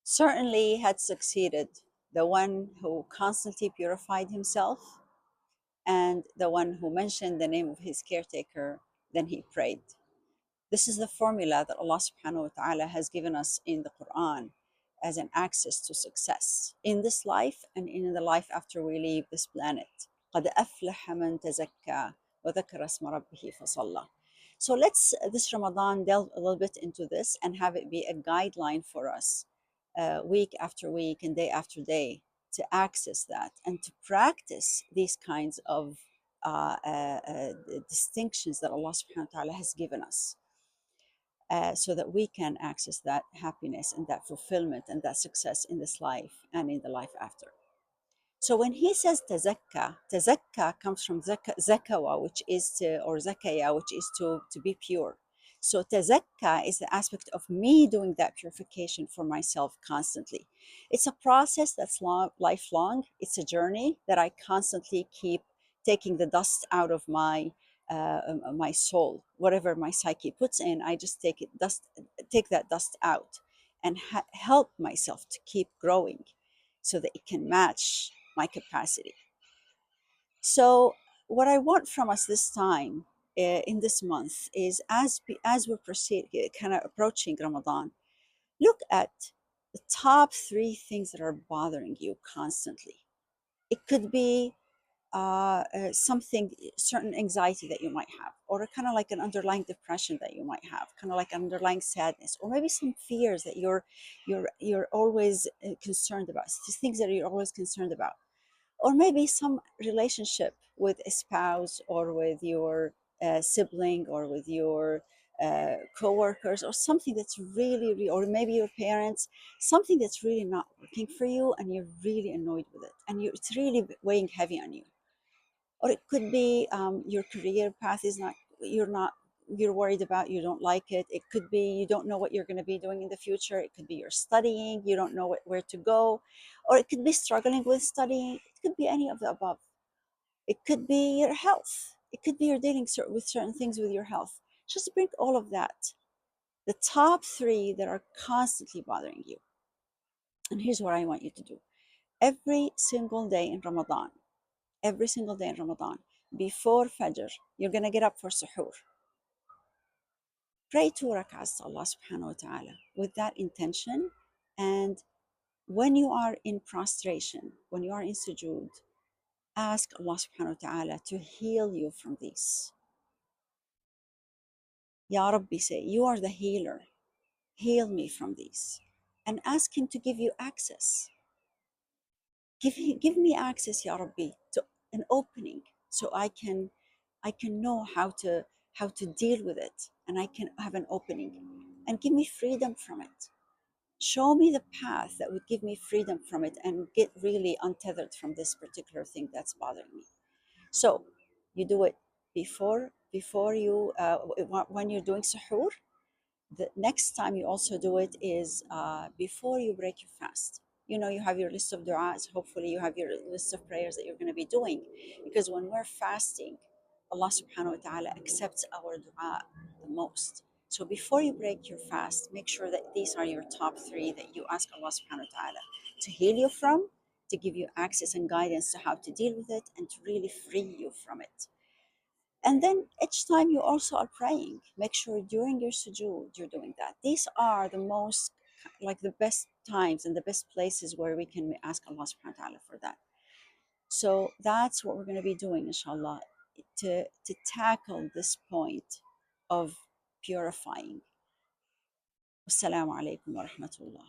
certainly had succeeded the one who constantly purified himself and the one who mentioned the name of his caretaker, then he prayed. This is the formula that Allah subhanahu wa ta'ala has given us in the Quran as an access to success in this life and in the life after we leave this planet. قَدْ أَفْلَحَ مَنْ تَزَكَّى وَذَكَرَ اسْمَ رَبِّهِ فَصَلَّى. So let's this Ramadan delve a little bit into this and have it be a guideline for us week after week and day after day to access that and to practice these kinds of distinctions that Allah subhanahu wa ta'ala has given us so that we can access that happiness and that fulfillment and that success in this life and in the life after. So when he says tazakka, tazakka comes from zakawa, which is to, or zakaya, which is to be pure. So tazakka is the aspect of me doing that purification for myself constantly. It's a process that's lifelong. It's a journey that I constantly keep taking the dust out of my soul. Whatever my psyche puts in, I just take that dust out and help myself to keep growing so that it can match my capacity. So, what I want from us this time in this month is as we proceed, kind of approaching Ramadan, look at the top three things that are bothering you constantly. It could be something, certain anxiety that you might have, or kind of like an underlying depression that you might have, kind of like underlying sadness, or maybe some fears that you're always concerned about, things that you're always concerned about, or maybe some relationship with a spouse or with your sibling or with your co-workers, or something that's really, or maybe your parents, something that's really not working for you and you're really annoyed with it and it's really weighing heavy on you. Or it could be your career path is not, you're worried about, you don't like it. It could be you don't know what you're going to be doing in the future. It could be you're studying, you don't know where to go. Or it could be struggling with studying. It could be any of the above. It could be your health. It could be you're dealing with certain things with your health. Just bring all of that, the top three that are constantly bothering you. And here's what I want you to do. Every single day in Ramadan, every single day in Ramadan, before Fajr, you're going to get up for suhoor. Pray 2 rak'ahs to Allah subhanahu wa ta'ala with that intention. And when you are in prostration, when you are in sujood, ask Allah subhanahu wa ta'ala to heal you from these. Ya Rabbi, say, you are the healer. Heal me from these. And ask Him to give you access. Give me access, Ya Rabbi, to an opening so I can know how to deal with it, and I can have an opening, and give me freedom from it. Show me the path that would give me freedom from it and get really untethered from this particular thing that's bothering me. So you do it before you when you're doing suhoor. The next time you also do it is before you break your fast. You have your list of du'as. Hopefully you have your list of prayers that you're going to be doing, because when we're fasting, Allah subhanahu wa ta'ala accepts our du'a the most. So before you break your fast, make sure that these are your top three that you ask Allah subhanahu wa ta'ala to heal you from, to give you access and guidance to how to deal with it, and to really free you from it. And then each time you also are praying, make sure during your sujood you're doing that. These are the most, like the best times and the best places where we can ask Allah subhanahu wa ta'ala for that. So that's what we're going to be doing, inshallah, to tackle this point of purifying. Wassalamu alaikum wa rahmatullah.